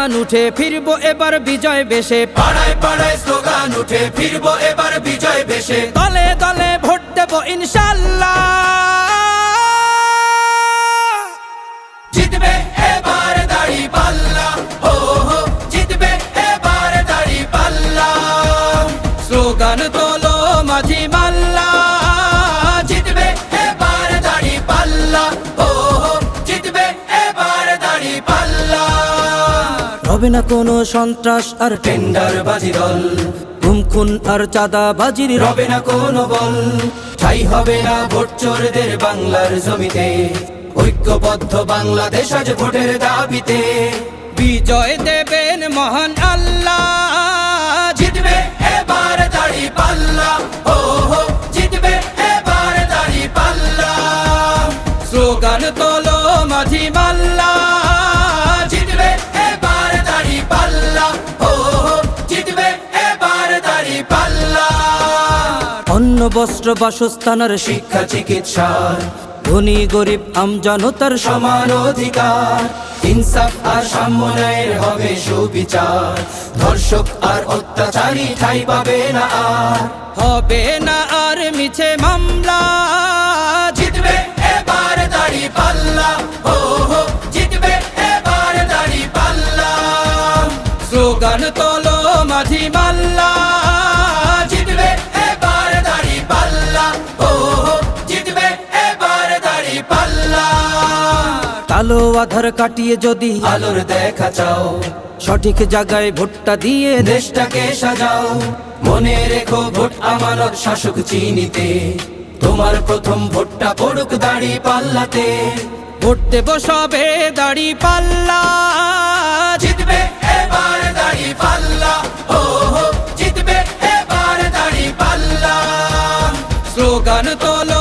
Slogan উঠে ফিরবো এবার বিজয় বেশে, পাড়ায় পাড়ায় স্লোগান উঠে ফিরবো এবার বিজয় বেশে, দলে দলে ভোট দেব ইনশাল্লাহ। জিতবে এবার দাঁড়িপাল্লা, হো হো জিতবে এবার দাঁড়িপাল্লা। স্লোগান তোলো মাঝি মাল্লা, জিতবে এবার দাঁড়িপাল্লা, হো হো জিতবে এবার দাঁড়িপাল্লা। হবে না কোনো সন্ত্রাস আর টেন্ডার বাজি দল, গুম খুন আর চাঁদা বাজির রবে না কোনো বল, ঠাই হবে না ভোট চোরদের বাংলার জমিতে, ঐক্যবদ্ধ বাংলাদেশ আজ ভোটের দাবিতে। বিজয় দেবেন মহান আল্লাহ। জিতবে এবার দাঁড়িপাল্লা, ও হো জিতবে এবার দাঁড়িপাল্লা। স্লোগান তোলো মাঝি মাল্লা, জিতবে এবার দাঁড়িপাল্লা, ও হো জিতবে এবার দাঁড়িপাল্লা। অন্ন বস্ত্র বাসস্থান আর শিক্ষা চিকিৎসার ধনী গরিব আমজনতার সমান অধিকার, ইনসাফ আর সাম্য ন্যায়ের হবে সুবিচার, ধর্ষক আর অত্যাচারী ঠাঁই পাবে না আর। হবে না আর মিছে মামলা। জিতবে এবার দাঁড়িপাল্লা, ও হো জিতবে এবার দাঁড়িপাল্লা। স্লোগান তোলো মাঝি মাল্লা, জিতবে এবার দাঁড়িপাল্লা, ও হো জিতবে এবার দাঁড়িপাল্লা। কালো আধার কাটিয়ে যদি আলোর দেখা চাও, সঠিক জায়গায় ভোটটা দিয়ে দেশটাকে সাজাও, মনে রেখো ভোট আমানত শাসক চিনিতে, তোমার প্রথম ভোটটা পড়ুক দাঁড়িপাল্লাতে। ভোট দেব সবে দাঁড়িপাল্লা। জিতবে এবার দাঁড়িপাল্লা, ও হো জিতবে এবার দাঁড়িপাল্লা। স্লোগান তোলো